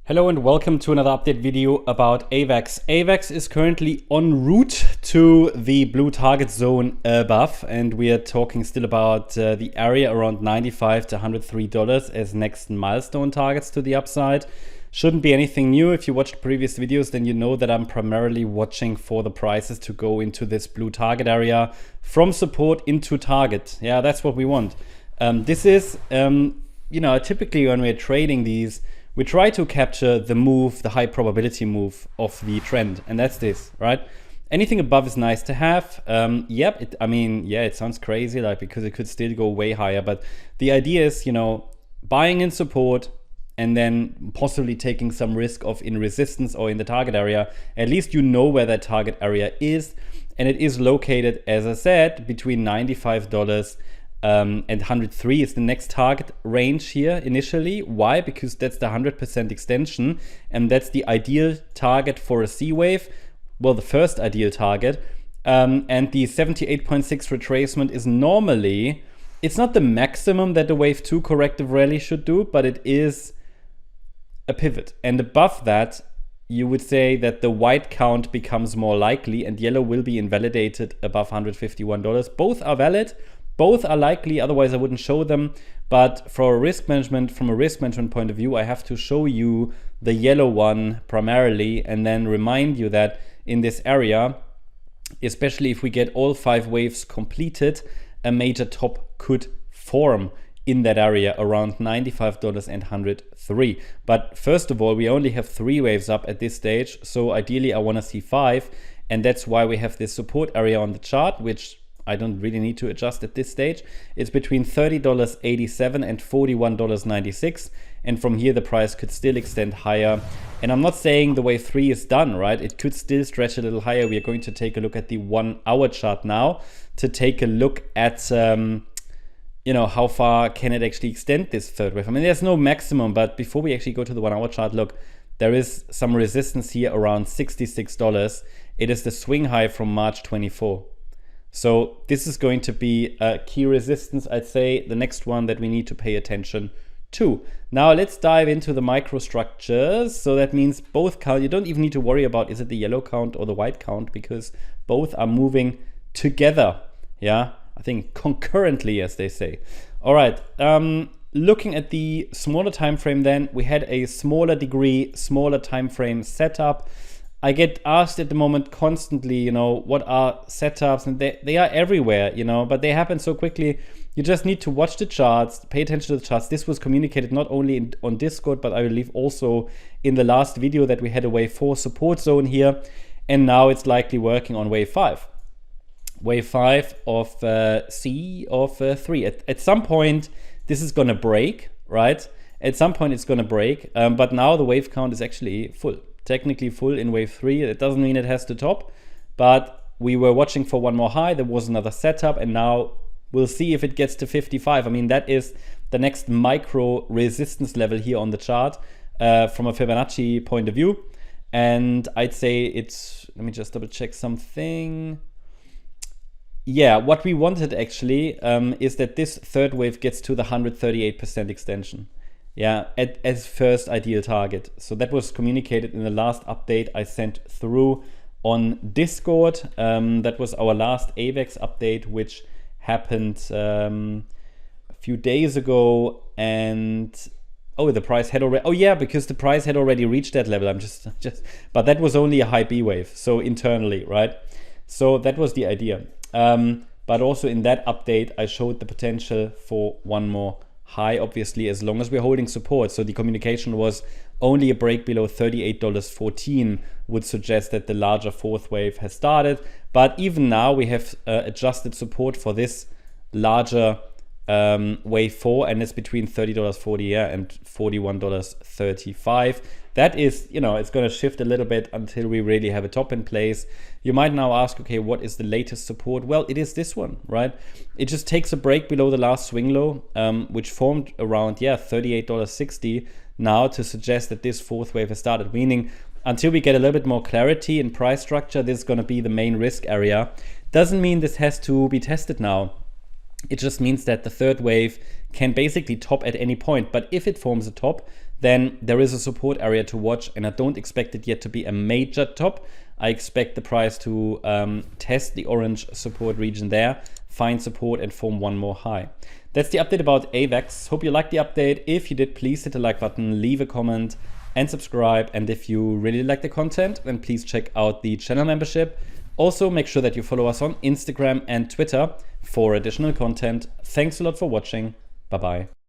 Hello and welcome to another update video about AVAX. AVAX is currently en route to the blue target zone above, and we are talking still about the area around $95 to $103 as next milestone targets to the upside. Shouldn't be anything new. If you watched previous videos, then you know that I'm primarily watching for the prices to go into this blue target area from support into target. Yeah, that's what we want. This is, typically when we're trading these, we try to capture the move, the high probability move of the trend, and that's this, right? Anything above is nice to have. It sounds crazy, because it could still go way higher, but the idea is, buying in support and then possibly taking some risk of in resistance or in the target area. At least you know where that target area is, and it is located, as I said, between $95 and 103 is the next target range here initially. Why? Because that's the 100% extension, and that's the ideal target for a C wave. Well, the first ideal target. And the 78.6 retracement is normally, it's not the maximum that the wave 2 corrective rally should do, but it is a pivot. And above that, you would say that the white count becomes more likely and yellow will be invalidated above $151. Both are valid. Both are likely, otherwise I wouldn't show them. But from a risk management point of view, I have to show you the yellow one primarily, and then remind you that in this area, especially if we get all 5 waves completed, a major top could form in that area around $95 and 103. But first of all, we only have 3 waves up at this stage. So ideally I want to see 5. And that's why we have this support area on the chart, which I don't really need to adjust at this stage. It's between $30.87 and $41.96. And from here, the price could still extend higher. And I'm not saying the wave 3 is done, right? It could still stretch a little higher. We are going to take a look at the 1 hour chart now to take a look at, how far can it actually extend this third wave. I mean, there's no maximum, but before we actually go to the 1 hour chart, look, there is some resistance here around $66. It is the swing high from March 24. So this is going to be a key resistance, I'd say, the next one that we need to pay attention to. Now let's dive into the microstructures. So that means both count. You don't even need to worry about is it the yellow count or the white count, because both are moving together. Yeah, I think concurrently, as they say. All right, looking at the smaller time frame, then we had a smaller time frame setup. I get asked at the moment constantly, what are setups? And they are everywhere, but they happen so quickly. You just need to watch the charts, pay attention to the charts. This was communicated not only on Discord, but I believe also in the last video that we had a wave 4 support zone here. And now it's likely working on wave 5. Wave 5 of C of 3. At some point, this is going to break, right? At some point, it's going to break. But now the wave count is actually full. Technically full in wave 3. It doesn't mean it has to top, but we were watching for one more high. There was another setup, and now we'll see if it gets to 55. I mean, that is the next micro resistance level here on the chart from a Fibonacci point of view. And I'd say it's, let me just double check something. Yeah, what we wanted actually is that this third wave gets to the 138% extension. Yeah, as first ideal target. So that was communicated in the last update I sent through on Discord. That was our last AVAX update, which happened a few days ago. And the price had already, because the price had already reached that level. But that was only a high B wave, so internally, right? So that was the idea. But also in that update, I showed the potential for one more high, obviously, as long as we're holding support. So the communication was only a break below $38.14 would suggest that the larger fourth wave has started. But even now we have adjusted support for this larger wave 4, and it's between $30.40 and $41.35. That is, it's going to shift a little bit until we really have a top in place. You might now ask, okay, what is the latest support? Well, it is this one, right? It just takes a break below the last swing low, which formed around, $38.60 now, to suggest that this fourth wave has started. Meaning, until we get a little bit more clarity in price structure, this is going to be the main risk area. Doesn't mean this has to be tested now. It just means that the third wave can basically top at any point. But if it forms a top, then there is a support area to watch, and I don't expect it yet to be a major top. I expect the price to test the orange support region there, find support and form one more high. That's the update about AVAX. Hope you liked the update. If you did, please hit the like button, leave a comment and subscribe. And if you really like the content, then please check out the channel membership. Also, make sure that you follow us on Instagram and Twitter for additional content. Thanks a lot for watching. Bye-bye.